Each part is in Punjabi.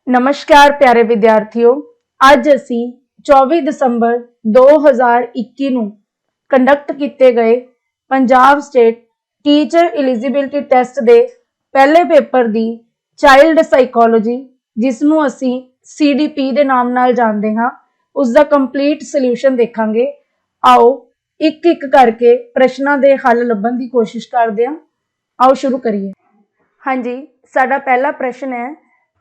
नमस्कार प्यारे विद्यार्थियों। ਅੱਜ ਅਸੀਂ 24 ਦਸੰਬਰ 2021 ਨੂੰ ਕੰਡਕਟ ਕੀਤੇ ਗਏ Punjab state teacher eligibility test ਦੇ ਪਹਿਲੇ ਪੇਪਰ ਦੀ ਚਾਈਲਡ ਸਾਈਕੋਲੋਜੀ, ਜਿਸ ਨੂੰ ਅਸੀਂ CDP ਦੇ ਨਾਮ ਨਾਲ ਜਾਣਦੇ ਹਾਂ, ਉਸ ਦਾ ਕੰਪਲੀਟ ਸੋਲੂਸ਼ਨ ਦੇਖਾਂਗੇ। ਆਓ ਇੱਕ ਇੱਕ ਕਰਕੇ ਪ੍ਰਸ਼ਨਾਂ ਦੇ ਹੱਲ ਲੱਭਣ ਦੀ ਕੋਸ਼ਿਸ਼ ਕਰਦੇ ਹਾਂ। ਆਓ ਸ਼ੁਰੂ ਕਰੀਏ। ਹਾਂਜੀ, ਸਾਡਾ ਪਹਿਲਾ ਪ੍ਰਸ਼ਨ ਹੈ,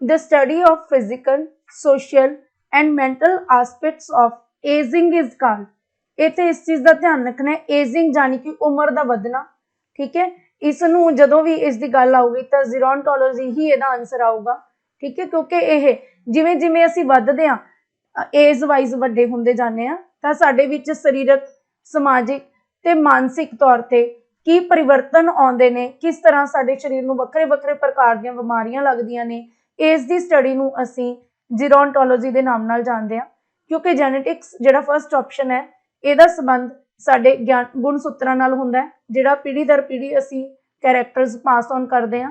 The study of physical, social and mental aspects of aging is called। इत्थे इस चीज़ का ध्यान रखना है, aging यानी कि उम्र का वधना। ठीक है, इसनूं जदों भी इसकी गल आऊगी तो जीरोंटोलॉजी ही इहदा आंसर आऊगा। ठीक है, क्योंकि यह जिवें जिवें असीं वधदे हां एज वाइज वड्डे हुंदे जाने आ तां साडे विच सरीरक, समाजिक ते मानसिक तौर ते की परिवर्तन आउंदे ने, किस तरह साडे शरीर नूं वखरे वखरे प्रकार दीआं बीमारियां लगदियां ने। इस दी स्टडी नूं असीं जीरोंटोलॉजी दे नाम नाल जाणदे हां, क्योंकि जेनेटिक्स जिहड़ा फर्स्ट ऑप्शन है इहदा संबंध साडे गुण सूत्रां नाल हुंदा है, जिहड़ा पीढ़ी दर पीढ़ी असीं कैरेक्टर्स पास ऑन करदे हां।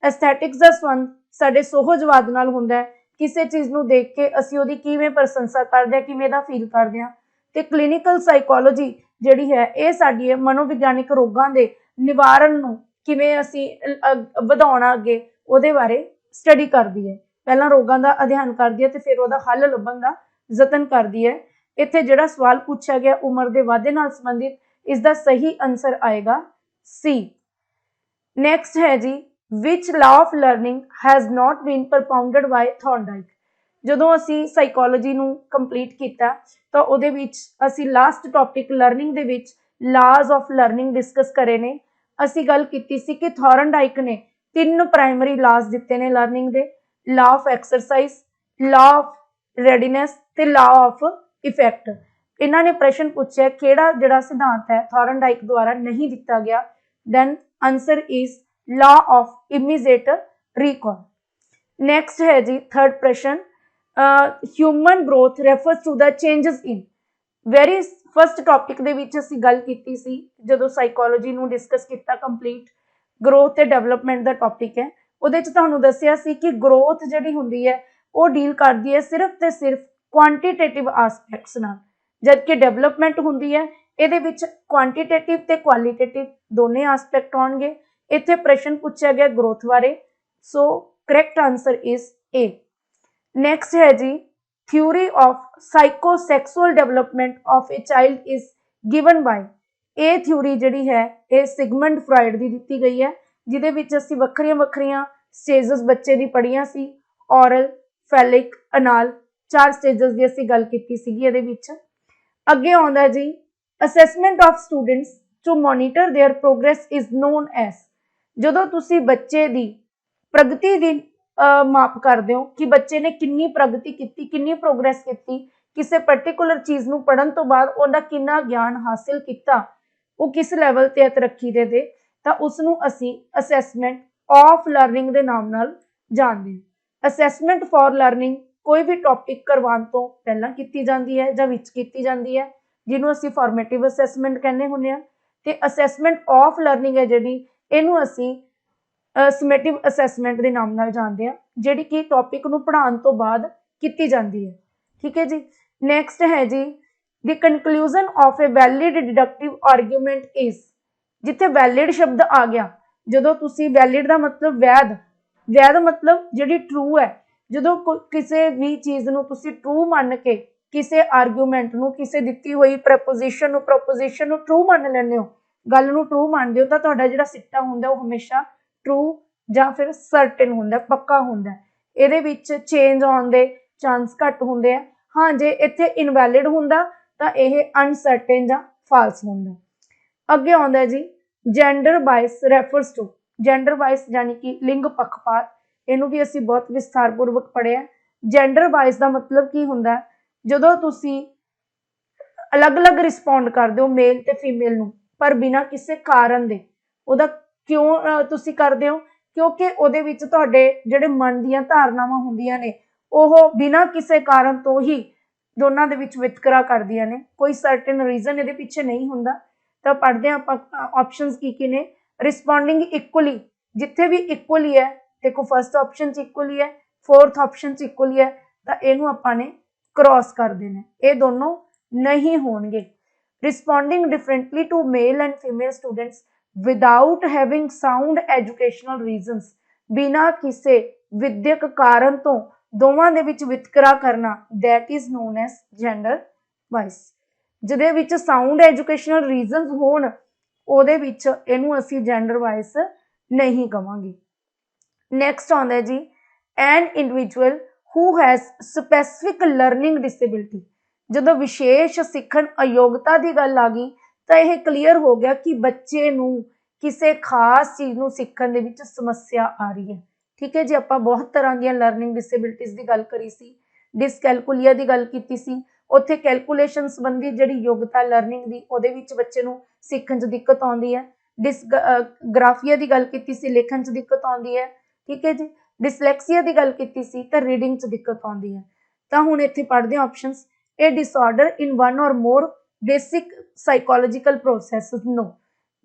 एस्थैटिक्स दा संबंध साडे सोहजवाद नाल हुंदा है, किसी चीज़ नूं देख के असीं उहदी किवें प्रशंसा करदे हां, किवें दा फील करदे हां। ते क्लीनिकल साइकोलॉजी जिहड़ी है इह साडी मनोविग्यानिक रोगां दे निवारण नूं किवें असीं वधाउणा अगे उहदे बारे स्टडी करती है। पहला रोगों का अध्ययन करती है तो फिर वह हल लभन का यतन करती है। इत्थे जिहड़ा सवाल पूछा गया उम्र के वाधे नाल संबंधित, इसका सही आंसर आएगा सी। नैक्सट है जी, which law of learning has not been propounded by Thorndike. जदों असी साइकोलॉजी नूं कंप्लीट किया तो उहदे विच असी लास्ट टॉपिक लर्निंग दे विच लॉज ऑफ लर्निंग डिस्कस करे ने। असी गल कीती सी कि थॉर्नडाइक ने 3 प्राइमरी लॉज दिते ने learning they, law of exercise, law of readiness ते लॉ ऑफ इफेक्ट। इन्होंने प्रश्न पूछा केड़ा जिहड़ा सिद्धांत है थॉर्नडाइक द्वारा नहीं दिता गया, then answer is law of immediate recall. Next है जी थर्ड प्रश्न, human growth refers to the changes in. Very first topic दे विच असीं गल कीती सी जदों साइकोलॉजी नूं डिस्कस किया कंप्लीट, ग्रोथ ते डेवलपमेंट का टॉपिक है। उहदे च तुहानूं दस्सिया सी कि ग्रोथ जिहड़ी हुंदी है वो डील करदी है सिर्फ ते सिर्फ क्वांटिटेटिव आस्पैक्ट्स नाल, जबकि डेवलपमेंट हुंदी है इहदे विच क्वांटिटेटिव ते क्वालिटेटिव दोने आस्पैक्ट आउणगे। इत्थे प्रश्न पूछा गया ग्रोथ बारे, so correct answer is A. Next है जी, theory of psychosexual development of a child is given by. ये थ्योरी जिहड़ी है ये सिगमंड फ्राइड की दी गई है, जिहदे विच असीं वखरियां वखरियां स्टेजेस बच्चे दी पढ़ियां सी, ऑरल, फैलिक, अनाल, 4 स्टेजेस की असीं गल कीती सीगी इहदे विच। अगे आउंदा जी, assessment of students to monitor their progress is known as. जदों तुसीं बच्चे दी प्रगति दी माप करदे हो कि बच्चे ने किन्नी प्रगति की, किन्नी प्रोग्रेस की, किसी पर्टिकुलर चीज़ नूं पढ़न तो बाद उहदा किन्ना ज्ञान हासिल किया, वो किस लैवल ते तरक्की दे तां उसनूं असीं असैसमेंट ऑफ लर्निंग के नाम नाल जाणदे हां। असैसमेंट फॉर लर्निंग कोई भी टॉपिक करवाउण तो पहलां कीती जांदी है जां विच कीती जांदी है, जिहनूं असीं फॉर्मेटिव असैसमेंट कहने हुंदे हां। ते असैसमेंट ऑफ लर्निंग है जिहड़ी इहनूं असीं समैटिव असैसमेंट के नाम नाल जाणदे हां, जिहड़ी कि टॉपिक नूं पढ़ाउण तो बाद कीती जांदी है। ठीक है जी। नैक्सट है जी, the conclusion of a valid deductive argument is. जिथे वैलिड शब्द आ गया, जदों तुसी वैलिड का मतलब वैध, वैध मतलब जिहड़ी ट्रू है, जदों किसी भी चीज़ नूं तुसी ट्रू मान के किसी आर्गूमेंट नूं, किसी दित्ती हुई प्रोपोजिशन नूं ट्रू मान लैंदे हो, गल नूं ट्रू मानदे हो, तां तुहाडा जिहड़ा सिट्टा हुंदा वो हमेशा ट्रू जां फिर सर्टेन हुंदा, पक्का हुंदा। इहदे विच चेंज आउण दे चांस घट हुंदे आ। हाँ, जे इत्थे इनवैलिड हुंदा तां इह अनसर्टेन जां फाल्स हुंदा। अगे आउंदा जी, gender bias refers to. Gender bias यानी कि लिंग पक्षपात, इहनूं भी असीं बहुत विस्तारपूर्वक पढ़िया। जेंडर बायस का मतलब की हुंदा, जदों तुसीं अलग अलग रिस्पोंड करदे हो मेल ते फीमेल नूं, पर बिना किसी कारण दे। उहदा क्यों तुसीं करदे हो? क्योंकि उहदे विच तुहाडे जिहड़े मन दीआं धारनावां हुंदियां ने ओह बिना किसी कारण तो ही दोनों दे विच वितकरा करदियां ने, कोई सर्टेन रीजन इहदे पिछे नहीं हुंदा। तो पढ़ते हैं आप ऑप्शनस की ने, रिस्पोंडिंग इक्वली, जिथे भी इक्वली है, देखो फर्स्ट ऑप्शन इक्वली है, फोर्थ ऑप्शन इक्वल है तो इनू आपाने क्रॉस कर देना, ये दोनों नहीं होंगे। Responding differently to male and female students without having sound educational reasons, बिना किसी विद्यक कारण तो दोवां दे विच वितकरा करना, that is known as gender bias. जिहदे विच साउंड एजुकेशनल रीजनस होण उहदे विच इहनूं असीं जेंडर वाइस नहीं कहांगे। नैक्सट आउंदा जी an individual who has specific learning disability. जदों विशेष सिੱਖਣ अयोग्यता की गल आ गई तो यह क्लीयर हो गया कि बच्चे नूं किसी खास चीज़ नूं सीखण दे विच समस्या आ रही है। ठीक है जी, आपां बहुत तरह दी लर्निंग डिसेबिलिटीज़ की गल करी सी, डिसकैलकुलिया की गल कीती सी, उत्थे कैलकुलेशन संबंधी जिहड़ी योग्यता लर्निंग दी उहदे विच बच्चे नूं सीखण च दिक्कत आउंदी है। डिसग्राफिया की गल कीती सी, लिखण च दिक्कत आउंदी है। ठीक है जी, डिसलैक्सिया की गल कीती सी तां रीडिंग च दिक्कत आउंदी है। तां हुण इत्थे पढ़दे हां options. A disorder in one or more basic psychological process no,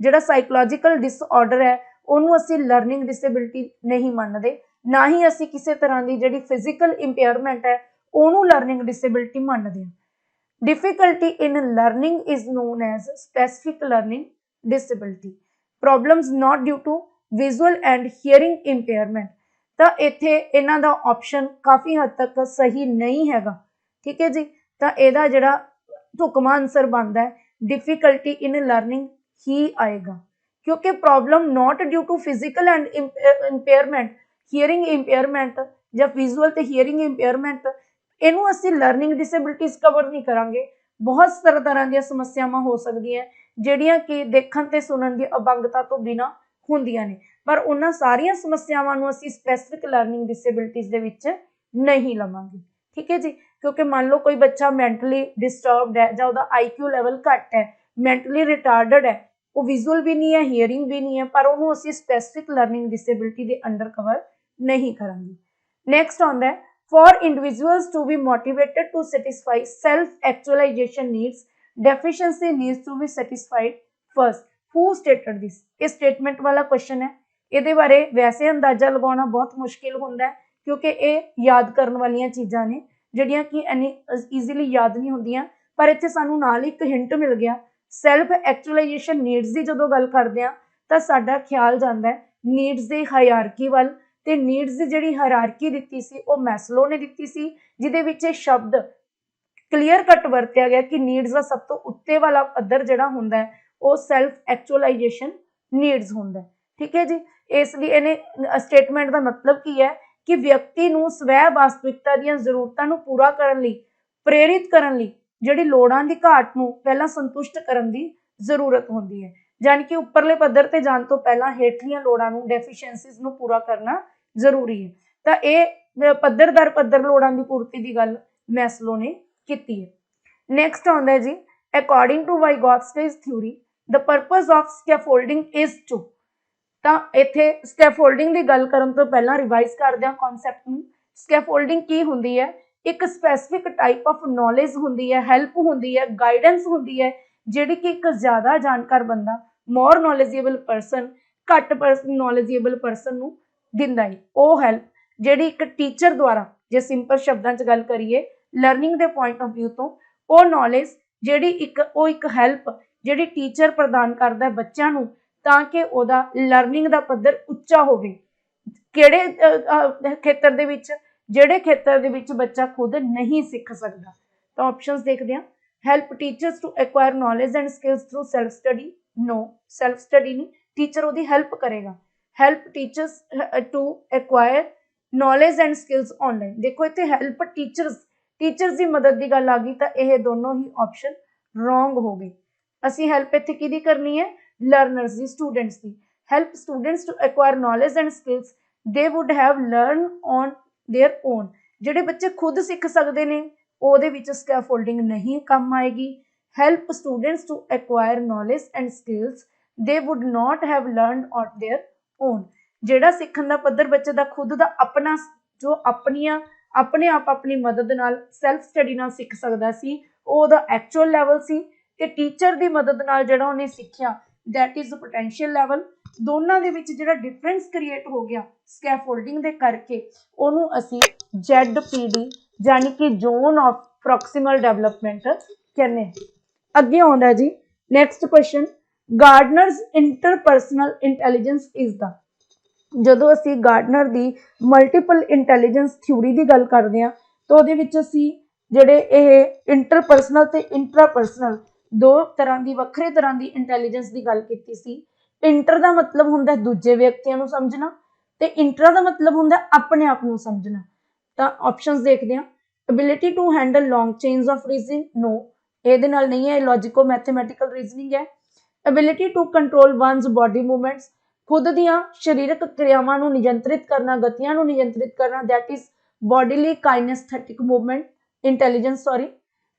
जिहड़ा साइकोलॉजिकल डिसऑर्डर है ਉਹਨੂੰ ਅਸੀਂ लर्निंग डिसेबिलिटी नहीं ਮੰਨਦੇ, ना ही ਅਸੀਂ किसी तरह की ਜਿਹੜੀ फिजिकल इंपेयरमेंट है ਉਹਨੂੰ लर्निंग डिसेबिलिटी ਮੰਨਦੇ ਹਾਂ। Difficulty in learning is known as specific learning disability. Problems not due to visual and hearing impairment, तो इत्थे इन्हां दा ऑप्शन काफ़ी हद तक सही नहीं हैगा। ठीक है जी, तो इहदा जिहड़ा ढुकवां आंसर बनता है डिफिकल्टी इन लर्निंग ही आएगा, क्योंकि problem not due to physical and impairment, hearing impairment या विजुअल तो हीयरिंग इंपेयरमेंट, इनू असी लर्निंग डिसेबिलिटीज कवर नहीं करांगे। बहुत तरह दी समस्यावां हो सकदियां जिहड़ियां कि देखण ते सुनन दी अबंगता तो बिना हुंदियां ने, पर उन्हां सारियां समस्यावां नूं असी स्पैसिफिक लर्निंग डिसेबिलिटीज दे विच नहीं लवांगे। ठीक है जी, क्योंकि मान लो कोई बच्चा मैंटली डिस्टर्बड है जां उहदा IQ लैवल घट है, मैंटली रिटार्डड है, वो विजुअल भी नहीं है, हीयरिंग भी नहीं है, पर उन्होंने असी स्पैसिफिक लर्निंग डिसेबिलिटी के अंडर कवर नहीं करांगे। नैक्सट आउंदा है for individuals to be motivated to satisfy self actualisation needs, deficiency needs to be satisfied first, who stated this. ये स्टेटमेंट वाला क्वेश्चन है, ये बारे वैसे अंदाजा लगाना बहुत मुश्किल होंदा है क्योंकि ये याद करने वाली चीज़ां ने जिहड़ियां कि इन्नी ईजीली याद नहीं होंदियां, पर इत्थे सानूं नाल एक हिंट मिल गया। सैल्फ एक्चुअलाइजेशन नीड्स की जो गल करते हैं तो साडा ख्याल जाता है नीड्स की हायरार्की वाल, ते नीड्स की जिहड़ी हायरार्की दित्ती सी वो मैस्लो ने दित्ती सी, जिहदे विच शब्द क्लीयर कट वरत्या गया कि नीड्स का सब तो उत्ते वाला पद्धर जिहड़ा हुंदा है वो सैल्फ एक्चुअलाइजेशन नीड्स हुंदा है। ठीक है जी, इसलिए इहने स्टेटमेंट का मतलब की है कि व्यक्ति नूं स्वै वास्तविकता दीआं जरूरतां नूं पूरा करन लई, प्रेरित करन लई जिहड़ी लोड़ां दी घाट नूं पहलां संतुष्ट करन दी जरूरत होंदी है, जानी कि उपरले पद्धर ते जाण तो पहलां हेठलीआं लोड़ां नूं डेफिशिएंसीज नूं पूरा करना जरूरी है। तो ये पद्धर दर पद्धर लोड़ां दी पूर्ति की गल मैस्लो ने कीती है। नैक्सट आउंदा है जी according to Vygotsky's theory the purpose of scaffolding is to, तो इत्थे स्कैफोल्डिंग की गल करन तो पहलां रिवाइज करदे हां कॉन्सैप्ट नूं। स्कैफोल्डिंग की हुंदी है, एक स्पैसिफिक टाइप ऑफ नॉलेज हुंदी है, हैल्प हुंदी है, गाइडेंस हुंदी है जिहड़ी कि एक ज़्यादा जानकार बंदा, मोर नॉलेजेबल परसन घट नॉलेजेबल परसन नूं दिंदा है। वो हैल्प जिहड़ी एक टीचर द्वारा, जे सिंपल शब्दां च गल करिए लर्निंग के पॉइंट ऑफ व्यू तो, वो नॉलेज जिहड़ी एक हैल्प जिहड़ी टीचर प्रदान करदा है बच्चों नूं तां कि उहदा लर्निंग का पद्धर उच्चा होवे। किहड़े खेतर दे विच, जिहड़े खेतर दे विच बच्चा खुद नहीं सीख सकदा। तो ऑप्शंस देखदे हां। Help teachers to acquire knowledge and skills through self study, no self study नहीं, टीचर उहदी हैल्प करेगा। Help teachers to acquire knowledge and skills online, देखो इत्थे हैल्प टीचर्स की मदद की गल आ गई तो यह दोनों ही ऑप्शन रॉन्ग हो गए। असी हैल्प इत्थे किहदी करनी है, लर्नर्स दी, स्टूडेंट्स की। Help students to acquire knowledge and skills they would have learn on their own, जिहड़े बच्चे खुद सीख सकते हैं ਉਹਦੇ ਵਿੱਚ स्कैफोल्डिंग नहीं काम आएगी। Help students to acquire knowledge and skills they would not have learn on their own, ਜਿਹੜਾ सीखण ਦਾ पद्धर बच्चे ਦਾ खुद ਦਾ अपना जो अपने आप अपनी मदद नाल सैल्फ स्टडी नाल सीख सकदा सी, ਉਹਦਾ एक्चुअल लैवल सी, ते टीचर की मदद नाल ਜਿਹੜਾ ਉਹਨੇ सिक्ख्या दैट इज पोटेंशियल लैवल। ਦੋਨਾਂ ਦੇ ਵਿੱਚ ਜਿਹੜਾ ਡਿਫਰੈਂਸ ਕ੍ਰੀਏਟ ਹੋ ਗਿਆ ਸਕੈਫੋਲਡਿੰਗ ਦੇ ਕਰਕੇ ਉਹਨੂੰ ਅਸੀਂ ZPD ਯਾਨੀ ਕਿ ਜ਼ੋਨ ਆਫ ਪ੍ਰੋਕਸੀਮਲ ਡਿਵੈਲਪਮੈਂਟ ਕਹਿੰਦੇ ਹਾਂ। ਅੱਗੇ ਆਉਂਦਾ ਜੀ next question, Gardner's interpersonal intelligence is the. ਜਦੋਂ ਅਸੀਂ ਗਾਰਡਨਰ ਦੀ ਮਲਟੀਪਲ ਇੰਟੈਲੀਜੈਂਸ ਥਿਊਰੀ ਦੀ ਗੱਲ ਕਰਦੇ ਹਾਂ ਤਾਂ ਉਹਦੇ ਵਿੱਚ ਅਸੀਂ ਜਿਹੜੇ ਇਹ ਇੰਟਰਪਰਸਨਲ ਤੇ ਇੰਟਰਾਪਰਸਨਲ ਦੋ ਤਰ੍ਹਾਂ ਦੀ ਵੱਖਰੇ ਤਰ੍ਹਾਂ ਦੀ ਇੰਟੈਲੀਜੈਂਸ ਦੀ ਗੱਲ ਕੀਤੀ ਸੀ। ਇੰਟਰ ਦਾ ਮਤਲਬ ਹੁੰਦਾ ਦੂਜੇ ਵਿਅਕਤੀਆਂ ਨੂੰ ਸਮਝਣਾ ਤੇ ਇੰਟਰਾ ਦਾ ਮਤਲਬ ਹੁੰਦਾ ਆਪਣੇ ਆਪ ਨੂੰ ਸਮਝਣਾ। ਤਾਂ ਆਪਸ਼ਨਸ ਦੇਖਦੇ ਹਾਂ, ability to handle long chains of reasoning, no ਇਹਦੇ ਨਾਲ ਨਹੀਂ ਹੈ, ਲੌਜੀਕੋ ਮੈਥਮੈਟਿਕਲ ਰੀਜ਼ਨਿੰਗ ਹੈ। Ability to control one's body movements, ਖੁਦ ਦੀਆਂ ਸਰੀਰਕ ਕਿਰਿਆਵਾਂ ਨੂੰ ਨਿਯੰਤਰਿਤ ਕਰਨਾ, ਗਤੀਆਂ ਨੂੰ ਨਿਯੰਤਰਿਤ ਕਰਨਾ, that is bodily kinesthetic movement intelligence sorry.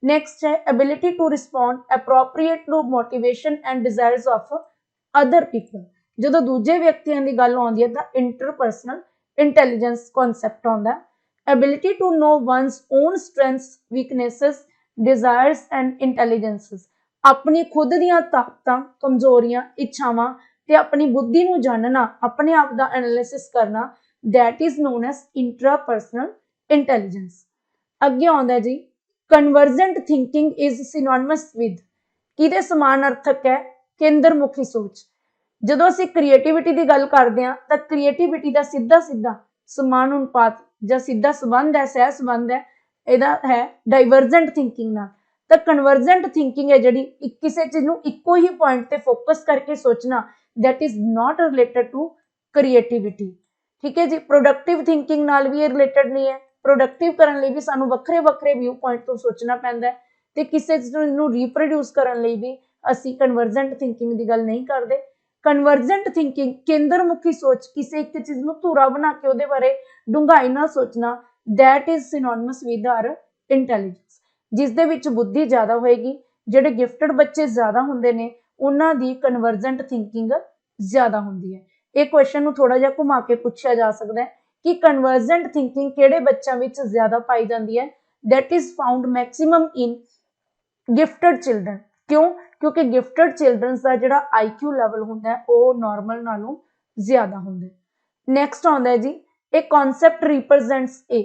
Next ਹੈ ability to respond appropriate to motivation and desires of other people. ਜਦੋਂ ਦੂਜੇ ਵਿਅਕਤੀਆਂ ਦੀ ਗੱਲ ਆਉਂਦੀ ਹੈ ਤਾਂ ਇੰਟਰਪਰਸਨਲ ਇੰਟੈਲੀਜੈਂਸ ਕਨਸੈਪਟ ਆਉਂਦਾ। Ability to know one's own strengths, weaknesses, desires and intelligences, ਆਪਣੀ ਖੁਦ ਦੀਆਂ ਤਾਕਤਾਂ, ਕਮਜ਼ੋਰੀਆਂ, ਇੱਛਾਵਾਂ ਤੇ ਆਪਣੀ ਬੁੱਧੀ ਨੂੰ ਜਾਣਨਾ, ਆਪਣੇ ਆਪ ਦਾ ਐਨਾਲਿਸਿਸ ਕਰਨਾ, that is known as intrapersonal intelligence। ਅੱਗੇ ਆਉਂਦਾ ਜੀ convergent thinking is synonymous with, ਕਿਹਦੇ ਸਮਾਨ ਅਰਥਕ ਹੈ? ਕੇਂਦਰ ਮੁਖੀ ਸੋਚ। ਜਦੋਂ ਅਸੀਂ ਕ੍ਰੀਏਟਿਵਿਟੀ ਦੀ ਗੱਲ ਕਰਦੇ ਹਾਂ ਤਾਂ ਕ੍ਰੀਏਟਿਵਿਟੀ ਦਾ ਸਿੱਧਾ ਸਮਾਨੁਪਾਤ ਜਾਂ ਸਿੱਧਾ ਸੰਬੰਧ ਹੈ, ਸਹਿ ਸੰਬੰਧ ਹੈ ਇਹਦਾ ਹੈ ਡਾਈਵਰਜੈਂਟ ਥਿੰਕਿੰਗ ਨਾਲ। ਤਾਂ ਕਨਵਰਜੈਂਟ ਥਿੰਕਿੰਗ ਹੈ ਜਿਹੜੀ ਕਿਸੇ ਚੀਜ਼ ਨੂੰ ਇੱਕੋ ਹੀ ਪੁਆਇੰਟ ਤੇ ਫੋਕਸ ਕਰਕੇ ਸੋਚਣਾ, that is not related to creativity। ਠੀਕ ਹੈ ਜੀ। ਪ੍ਰੋਡਕਟਿਵ ਥਿੰਕਿੰਗ ਨਾਲ ਵੀ ਇਹ ਰਿਲੇਟਡ ਨਹੀਂ ਹੈ। ਪ੍ਰੋਡਕਟਿਵ ਕਰਨ ਲਈ ਵੀ ਸਾਨੂੰ ਵੱਖਰੇ ਵੱਖਰੇ ਵਿਊ ਪੁਆਇੰਟ ਤੋਂ ਸੋਚਣਾ ਪੈਂਦਾ ਤੇ ਕਿਸੇ ਚੀਜ਼ ਨੂੰ ਰੀਪਰੋਡਿਊਸ ਕਰਨ ਲਈ ਵੀ ਅਸੀਂ ਕਨਵਰਜੈਂਟ ਥਿੰਕਿੰਗ ਦੀ ਗੱਲ ਨਹੀਂ ਕਰਦੇ। ਕਨਵਰਜੈਂਟ ਥਿੰਕਿੰਗ ਕੇਂਦਰ ਮੁਖੀ ਸੋਚ, ਕਿਸੇ ਇੱਕ ਚੀਜ਼ ਨੂੰ ਧੂਰਾ ਬਣਾ ਕੇ ਉਹਦੇ ਬਾਰੇ ਡੂੰਘਾਈ ਨਾਲ ਸੋਚਣਾ, that is synonymous with our intelligence। ਜਿਸ ਦੇ ਵਿੱਚ ਬੁੱਧੀ ਜ਼ਿਆਦਾ ਹੋਏਗੀ, ਜਿਹੜੇ ਗਿਫਟਡ ਬੱਚੇ ਜ਼ਿਆਦਾ ਹੁੰਦੇ ਨੇ ਉਹਨਾਂ ਦੀ ਕਨਵਰਜੈਂਟ ਥਿੰਕਿੰਗ ਜ਼ਿਆਦਾ ਹੁੰਦੀ ਹੈ। ਇਹ ਕੁਐਸਚਨ ਨੂੰ ਥੋੜਾ ਜਿਹਾ ਘੁਮਾ ਕੇ ਪੁੱਛਿਆ ਜਾ ਸਕਦਾ ਹੈ ਕਿ ਕਨਵਰਜੈਂਟ ਥਿੰਕਿੰਗ ਕਿਹੜੇ ਬੱਚਿਆਂ ਵਿੱਚ ਜ਼ਿਆਦਾ ਪਾਈ ਜਾਂਦੀ ਹੈ? that is found maximum in gifted children। ਕਿਉਂ? ਕਿਉਂਕਿ ਗਿਫਟਡ ਚਿਲਡਰਨਸ ਦਾ ਜਿਹੜਾ IQ ਲੈਵਲ ਹੁੰਦਾ ਹੈ ਉਹ ਨਾਰਮਲ ਨਾਲੋਂ ਜ਼ਿਆਦਾ ਹੁੰਦਾ ਹੈ। ਨੈਕਸਟ ਆਉਂਦਾ ਹੈ ਜੀ ਇਹ ਕਨਸੈਪਟ ਰਿਪਰੈਜ਼ੈਂਟਸ ਏ।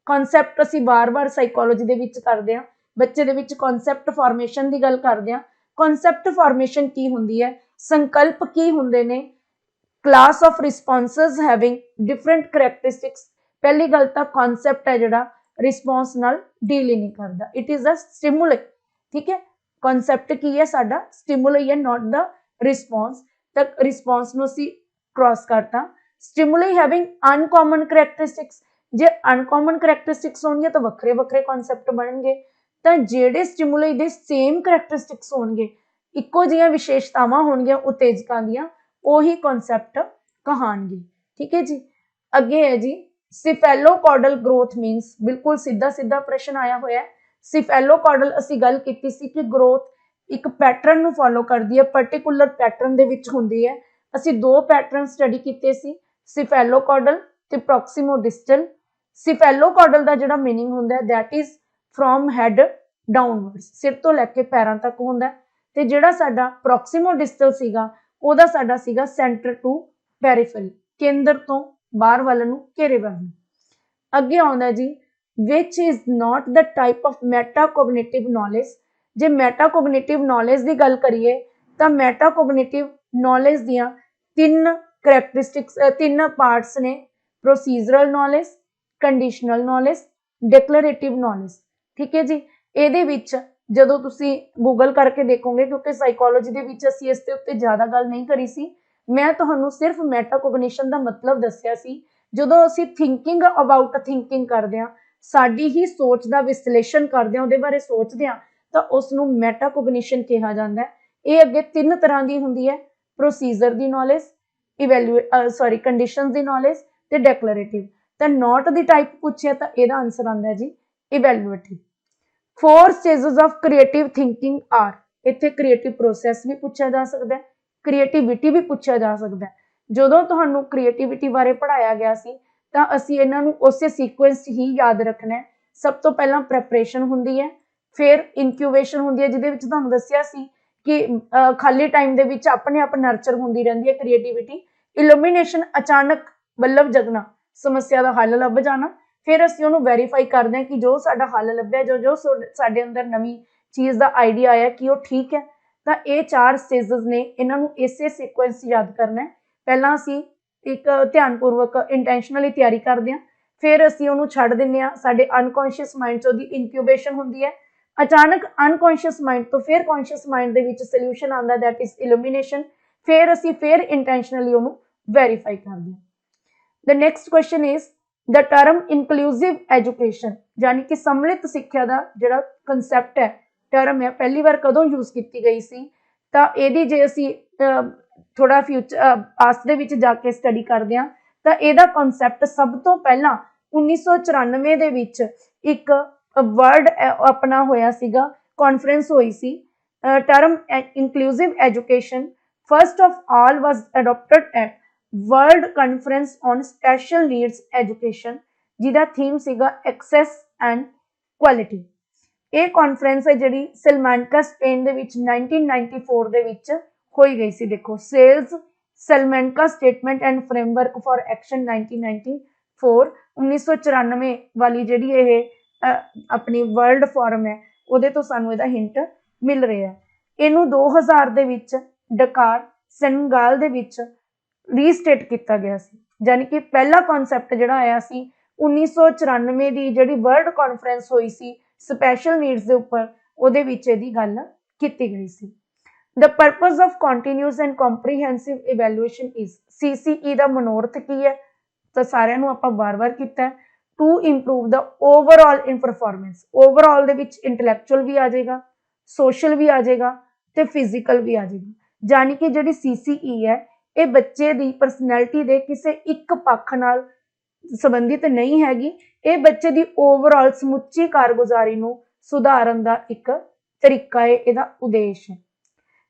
ਕਨਸੈਪਟ ਅਸੀਂ ਵਾਰ-ਵਾਰ ਸਾਈਕੋਲੋਜੀ ਦੇ ਵਿੱਚ ਕਰਦੇ ਹਾਂ, ਬੱਚੇ ਦੇ ਵਿੱਚ ਕਨਸੈਪਟ ਫਾਰਮੇਸ਼ਨ ਦੀ ਗੱਲ ਕਰਦੇ ਹਾਂ। ਕਨਸੈਪਟ ਫਾਰਮੇਸ਼ਨ ਕੀ ਹੁੰਦੀ ਹੈ? ਸੰਕਲਪ ਕੀ ਹੁੰਦੇ ਨੇ? Class of responses having different characteristics. ਪਹਿਲੀ ਗੱਲ ਤਾਂ ਕਨਸੈਪਟ ਹੈ ਜਿਹੜਾ ਰਿਸਪੌਂਸ ਨਾਲ ਡੀਲ ਹੀ ਨਹੀਂ ਕਰਦਾ, ਇਟ ਇਜ਼ ਅ ਸਟਿਮੂਲੀ। ਠੀਕ ਹੈ, ਕਨਸੈਪਟ ਕੀ ਹੈ? ਸਾਡਾ ਸਟਿਮੂਲੀ ਹੈ, ਨਾਟ ਦਾ ਰਿਸਪੌਂਸ। ਤਾਂ ਰਿਸਪੌਂਸ ਨੂੰ ਅਸੀਂ ਕ੍ਰਾਸ ਕਰਤਾ। ਸਟਿਮੂਲੀ ਹੈਵਿੰਗ ਅਨਕੋਮਨ ਕਰੈਕਟਰਿਸਟਿਕਸ, ਜੇ ਅਨਕੋਮਨ ਕਰੈਕਟਰਿਸਟਿਕਸ ਹੋਣਗੇ ਤਾਂ ਵੱਖਰੇ ਵੱਖਰੇ ਕਨਸੈਪਟ ਬਣਨਗੇ। ਤਾਂ ਜਿਹੜੇ ਸਟਿਮੂਲੀ ਦੇ ਸੇਮ ਕਰੈਕਟਰਿਸਟਿਕਸ ਹੋਣਗੇ, ਇੱਕੋ ਜਿਹੀਆਂ ਵਿਸ਼ੇਸ਼ਤਾਵਾਂ ਹੋਣਗੀਆਂ ਉਤੇਜਕਾਂ ਦੀਆਂ, ਉਹੀ ਕਨਸੈਪਟ ਕਹਾਣਗੇ। ਠੀਕ ਹੈ ਜੀ। ਅੱਗੇ ਹੈ ਜੀ ਸਿਫੈਲੋਪੋਡਲ ਗਰੋਥ ਮੀਨਸ, ਬਿਲਕੁਲ ਸਿੱਧਾ ਸਿੱਧਾ ਪ੍ਰਸ਼ਨ ਆਇਆ ਹੋਇਆ ਹੈ। ਸਿਫੈਲੋਪੋਡਲ ਅਸੀਂ ਗੱਲ ਕੀਤੀ ਸੀ ਕਿ ਗਰੋਥ ਇੱਕ ਪੈਟਰਨ ਨੂੰ ਫੋਲੋ ਕਰਦੀ ਹੈ, ਪਾਰਟਿਕੂਲਰ ਪੈਟਰਨ ਦੇ ਵਿੱਚ ਹੁੰਦੀ ਹੈ। ਅਸੀਂ ਦੋ ਪੈਟਰਨ ਸਟੱਡੀ ਕੀਤੇ ਸੀ, ਸਿਫੈਲੋਪੋਡਲ ਤੇ ਪ੍ਰੋਕਸੀਮੋਡਿਸਟਲ। ਸਿਫੈਲੋਪੋਡਲ ਦਾ ਜਿਹੜਾ ਮੀਨਿੰਗ ਹੁੰਦਾ ਹੈ that is from head downwards, ਸਿਰ ਤੋਂ ਲੈ ਕੇ ਪੈਰਾਂ ਤੱਕ ਹੁੰਦਾ। ਤੇ ਜਿਹੜਾ ਸਾਡਾ ਪ੍ਰੋਕਸੀਮੋਡਿਸਟਲ ਸੀਗਾ ਉਹਦਾ ਸਾਡਾ ਸੀਗਾ ਸੈਂਟਰ ਟੂ ਪੈਰੀਫੇਰੀ, ਕੇਂਦਰ ਤੋਂ ਬਾਹਰ ਵੱਲ ਨੂੰ, ਘੇਰੇ ਵੱਲ ਨੂੰ। ਅੱਗੇ ਆਉਂਦਾ ਜੀ which is not the type of metacognitive knowledge। ਜੇ ਮੈਟਾਕੋਗਨੀਟਿਵ ਨੌਲੇਜ ਦੀ ਗੱਲ ਕਰੀਏ ਤਾਂ ਮੈਟਾਕੋਗਨੀਟਿਵ ਨੌਲੇਜ ਦੀਆਂ ਤਿੰਨ ਕਰੈਕਟਰਿਸਟਿਕਸ, ਤਿੰਨ ਪਾਰਟਸ ਨੇ, procedural knowledge, conditional knowledge, declarative knowledge. ਠੀਕ ਹੈ ਜੀ। ਇਹਦੇ ਵਿੱਚ ਜਦੋਂ ਤੁਸੀਂ ਗੂਗਲ ਕਰਕੇ ਦੇਖੋਗੇ, ਕਿਉਂਕਿ ਸਾਈਕੋਲੋਜੀ ਦੇ ਵਿੱਚ ਅਸੀਂ ਇਸ ਦੇ ਉੱਤੇ ਜ਼ਿਆਦਾ ਗੱਲ ਨਹੀਂ ਕਰੀ ਸੀ, ਮੈਂ ਤੁਹਾਨੂੰ ਸਿਰਫ ਮੈਟਾਕੋਗਨੀਸ਼ਨ ਦਾ ਮਤਲਬ ਦੱਸਿਆ ਸੀ। ਜਦੋਂ ਅਸੀਂ ਥਿੰਕਿੰਗ ਅਬਾਊਟ ਥਿੰਕਿੰਗ ਕਰਦੇ ਹਾਂ, ਸਾਡੀ ਹੀ ਸੋਚ ਦਾ ਵਿਸ਼ਲੇਸ਼ਣ ਕਰਦੇ ਹਾਂ, ਉਹਦੇ ਬਾਰੇ ਸੋਚਦੇ ਹਾਂ, ਤਾਂ ਉਸ ਨੂੰ ਮੈਟਾਕੋਗਨੀਸ਼ਨ ਕਿਹਾ ਜਾਂਦਾ ਹੈ। ਇਹ ਅੱਗੇ ਤਿੰਨ ਤਰ੍ਹਾਂ ਦੀ ਹੁੰਦੀ ਹੈ, ਪ੍ਰੋਸੀਜਰ ਦੀ ਨੌਲੇਜ, ਕੰਡੀਸ਼ਨਸ ਦੀ ਨੌਲੇਜ ਤੇ ਡੈਕਲੇਰੇਟਿਵ। ਤਾਂ ਨੋਟ ਦੀ ਟਾਈਪ ਪੁੱਛਿਆ ਤਾਂ ਇਹਦਾ ਆਨਸਰ ਆਉਂਦਾ ਜੀ evaluative. 4 stages of creative thinking are. ਇੱਥੇ ਕ੍ਰੀਏਟਿਵ ਪ੍ਰੋਸੈਸ ਵੀ ਪੁੱਛਿਆ ਜਾ ਸਕਦਾ ਹੈ, ਕ੍ਰੀਏਟਿਵਿਟੀ ਵੀ ਪੁੱਛਿਆ ਜਾ ਸਕਦਾ ਹੈ। ਜਦੋਂ ਤੁਹਾਨੂੰ ਕ੍ਰੀਏਟਿਵਿਟੀ ਬਾਰੇ ਪੜ੍ਹਾਇਆ ਗਿਆ ਸੀ ਤਾਂ ਅਸੀਂ ਇਹਨਾਂ ਨੂੰ ਉਸੇ ਸੀਕੁਐਂਸ ਹੀ ਯਾਦ ਰੱਖਣਾ ਹੈ। ਸਭ ਤੋਂ ਪਹਿਲਾਂ ਪ੍ਰੈਪਰੇਸ਼ਨ ਹੁੰਦੀ ਹੈ, ਫਿਰ ਇਨਕਿਊਬੇਸ਼ਨ ਹੁੰਦੀ ਹੈ, ਜਿਹਦੇ ਵਿੱਚ ਤੁਹਾਨੂੰ ਦੱਸਿਆ ਸੀ कि खाली टाइम ਦੇ ਵਿੱਚ ਆਪਣੇ ਆਪ ਨਰਚਰ ਹੁੰਦੀ ਰਹਿੰਦੀ ਹੈ ਕ੍ਰੀਏਟੀਵਿਟੀ। ਇਲੂਮੀਨੇਸ਼ਨ ਅਚਾਨਕ ਬੱਲਬ ਜਗਣਾ, ਸਮੱਸਿਆ ਦਾ ਹੱਲ ਲੱਭ ਜਾਣਾ, ਫਿਰ ਅਸੀਂ ਉਹਨੂੰ ਵੈਰੀਫਾਈ ਕਰਦੇ ਹਾਂ ਕਿ ਜੋ ਸਾਡਾ ਹੱਲ ਲੱਭਿਆ, ਜੋ ਸਾਡੇ ਅੰਦਰ ਨਵੀਂ ਚੀਜ਼ ਦਾ ਆਈਡੀਆ ਆਇਆ ਕਿ ਉਹ ਠੀਕ ਹੈ। ਤਾਂ ਇਹ 4 ਸਟੇजेस ਨੇ, ਇਹਨਾਂ ਨੂੰ ਇਸੇ ਸੀਕੁਐਂਸ ਯਾਦ ਕਰਨਾ ਹੈ। ਪਹਿਲਾਂ ਅਸੀਂ ਇੱਕ ਧਿਆਨਪੂਰਵਕ ਇੰਟੈਂਸ਼ਨਲੀ ਤਿਆਰੀ ਕਰਦੇ ਹਾਂ, ਫਿਰ ਅਸੀਂ ਉਹਨੂੰ ਛੱਡ ਦਿੰਦੇ ਹਾਂ, ਸਾਡੇ ਅਨਕੌਂਸ਼ੀਅਸ ਮਾਈਂਡ 'ਚ ਉਹਦੀ ਇਨਕਿਊਬੇਸ਼ਨ ਹੁੰਦੀ ਹੈ। ਅਚਾਨਕ ਅਨਕੌਂਸ਼ੀਅਸ ਮਾਈਂਡ ਤੋਂ ਫਿਰ ਕੌਂਸ਼ੀਅਸ ਮਾਈਂਡ ਦੇ ਵਿੱਚ ਸੋਲਿਊਸ਼ਨ ਆਉਂਦਾ, ਦੈਟ ਇਜ਼ ਇਲੂਮੀਨੇਸ਼ਨ। ਫਿਰ ਅਸੀਂ ਫਿਰ ਇੰਟੈਂਸ਼ਨਲੀ ਉਹਨੂੰ ਵੈਰੀਫਾਈ ਕਰਦੇ ਹਾਂ। The next question is the term inclusive education, ਯਾਨੀ ਕਿ ਸੰਮਿਲਿਤ ਸਿੱਖਿਆ ਦਾ ਜਿਹੜਾ ਕਨਸੈਪਟ ਹੈ, ਟਰਮ ਹੈ, ਪਹਿਲੀ ਵਾਰ ਕਦੋਂ ਯੂਜ਼ ਕੀਤੀ ਗਈ ਸੀ? ਤਾਂ ਇਹਦੀ ਜੇ ਅਸੀਂ ਥੋੜਾ ਫਿਊਚਰ ਪਾਸਟ ਦੇ ਵਿੱਚ ਜਾ ਕੇ ਸਟੱਡੀ ਕਰਦੇ ਹਾਂ ਤਾਂ ਇਹਦਾ ਕਨਸੈਪਟ ਸਭ ਤੋਂ ਪਹਿਲਾਂ 1994 ਦੇ ਵਿੱਚ ਇੱਕ ਵਰਡ ਆਪਣਾ ਹੋਇਆ ਸੀਗਾ, ਕਾਨਫਰੰਸ ਹੋਈ ਸੀ। Term inclusive education first of all was adopted at world conference on special needs education, ਜਿਹਦਾ ਥੀਮ ਸੀਗਾ ਐਕਸੈਸ ਐਂਡ ਕੁਆਲਿਟੀ। ਇਹ ਕਾਨਫਰੰਸ ਹੈ ਜਿਹੜੀ ਸਲਮਾਨਕਾ ਸਪੇਨ ਦੇ ਵਿੱਚ 1994 ਦੇ ਵਿੱਚ ਹੋਈ ਗਈ ਸੀ। ਦੇਖੋ, ਸੇਲਸ Salamanca statement and framework for action 1994, 1994 ਵਾਲੀ ਜਿਹੜੀ ਇਹ ਆਪਣੀ ਵਰਲਡ ਫੋਰਮ ਹੈ, ਉਹਦੇ ਤੋਂ ਸਾਨੂੰ ਇਹਦਾ ਹਿੰਟ ਮਿਲ ਰਿਹਾ। ਇਹਨੂੰ 2000 ਦੇ ਵਿੱਚ ਡਕਾਰ ਸੈਨੇਗਲ ਦੇ ਵਿੱਚ ਰੀਸਟੇਟ ਕੀਤਾ ਗਿਆ ਸੀ, ਯਾਨੀ ਕਿ ਪਹਿਲਾ ਕਨਸੈਪਟ ਜਿਹੜਾ ਆਇਆ ਸੀ 1994 ਦੀ ਜਿਹੜੀ ਵਰਲਡ ਕਾਨਫਰੰਸ ਹੋਈ ਸੀ ਸਪੈਸ਼ਲ ਨੀਡਸ ਦੇ ਉੱਪਰ, ਉਹਦੇ ਵਿੱਚ ਇਹਦੀ ਗੱਲ ਕੀਤੀ ਗਈ ਸੀ। The purpose of continuous and comprehensive evaluation is, CCE ਦਾ ਮਨੋਰਥ ਕੀ ਹੈ? ਤਾਂ ਸਾਰਿਆਂ ਨੂੰ ਆਪਾਂ ਵਾਰ-ਵਾਰ ਕੀਤਾ ਹੈ, to improve the overall in performance। overall ਦੇ ਵਿੱਚ intellectual ਵੀ ਆ ਜਾਏਗਾ, social ਵੀ ਆ ਜਾਏਗਾ ਤੇ physical ਵੀ ਆ ਜਾਏਗਾ, ਯਾਨੀ ਕਿ ਜਿਹੜੀ CCE ਹੈ ਇਹ ਬੱਚੇ ਦੀ ਪਰਸਨੈਲਿਟੀ ਦੇ ਕਿਸੇ ਇੱਕ ਪੱਖ ਨਾਲ ਸੰਬੰਧਿਤ ਨਹੀਂ ਹੈਗੀ, ਇਹ ਬੱਚੇ ਦੀ ਓਵਰਆਲ ਸਮੁੱਚੀ ਕਾਰਗੁਜ਼ਾਰੀ ਨੂੰ ਸੁਧਾਰਨ ਦਾ ਇੱਕ ਤਰੀਕਾ ਹੈ, ਇਹਦਾ ਉਦੇਸ਼ ਹੈ।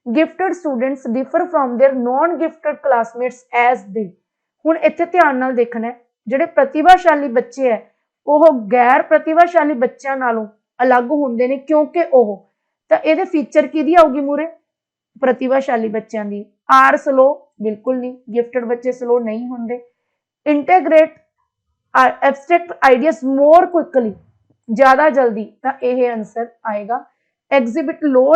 Gifted students differ from their non gifted classmates as they, ਹੁਣ ਇੱਥੇ ਧਿਆਨ ਨਾਲ ਦੇਖਣਾ ਹੈ, ਜਿਹੜੇ ਪ੍ਰਤਿਭਾਸ਼ਾਲੀ ਬੱਚੇ ਹੈ ਉਹ ਗੈਰ ਪ੍ਰਤਿਭਾਸ਼ਾਲੀ ਬੱਚਿਆਂ ਨਾਲੋਂ ਅਲੱਗ ਹੁੰਦੇ ਨੇ, ਕਿਉਂਕਿ ਉਹ ਤਾਂ ਇਹਦੇ ਫੀਚਰ ਕਿਹਦੀ ਆਊਗੀ ਮੂਰੇ? ਪ੍ਰਤਿਭਾਸ਼ਾਲੀ ਬੱਚਿਆਂ ਦੀ। R slow? ਬਿਲਕੁਲ ਨਹੀਂ, ਗਿਫਟਡ ਬੱਚੇ ਸਲੋ ਨਹੀਂ ਹੁੰਦੇ। ਇੰਟੈਗ੍ਰੇਟ ਐਬਸਟ੍ਰੈਕਟ ਆਈਡੀਆਜ਼ ਮੋਰ ਕੁਇਕਲੀ, ਜ਼ਿਆਦਾ ਜਲਦੀ, ਤਾਂ ਇਹ ਆਨਸਰ ਆਏਗਾ। ਐਗਜ਼ਿਬਿਟ ਲੋ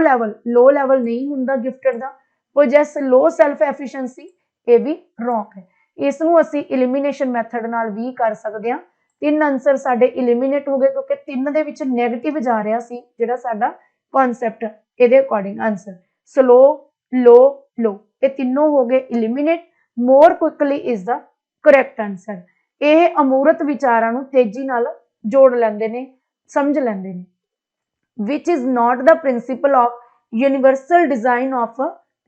ਲੈਵਲ ਨਹੀਂ ਹੁੰਦਾ ਗਿਫਟਡ ਦਾ। ਪੋਜੈਸ ਲੋ ਸੈਲਫ ਐਫੀਸ਼ੀਐਂਸੀ, ਇਹ ਵੀ ਰੋਂਗ ਹੈ। ਇਸ ਨੂੰ ਅਸੀਂ ਇਲੀਮੀਨੇਸ਼ਨ ਮੈਥਡ ਨਾਲ ਵੀ ਕਰ ਸਕਦੇ ਹਾਂ। 3 ਆਨਸਰ ਸਾਡੇ ਇਲੀਮੀਨੇਟ ਹੋ ਗਏ, ਕਿਉਂਕਿ 3 ਦੇ ਵਿੱਚ ਨੈਗੇਟਿਵ ਜਾ ਰਿਹਾ ਸੀ ਜਿਹੜਾ ਸਾਡਾ ਕਨਸੈਪਟ, ਇਹਦੇ ਅਕੋਰਡਿੰਗ ਆਨਸਰ ਸਲੋ, ਲੋ, ਇਹ ਤਿੰਨੋਂ ਹੋ ਗਏ eliminate. More quickly is the correct answer. ਇਹ ਅਮੂਰਤ ਵਿਚਾਰਾਂ ਨੂੰ ਤੇਜ਼ੀ ਨਾਲ ਜੋੜ ਲੈਂਦੇ ਨੇ, ਸਮਝ ਲੈਂਦੇ ਨੇ। which is not the principle of universal design of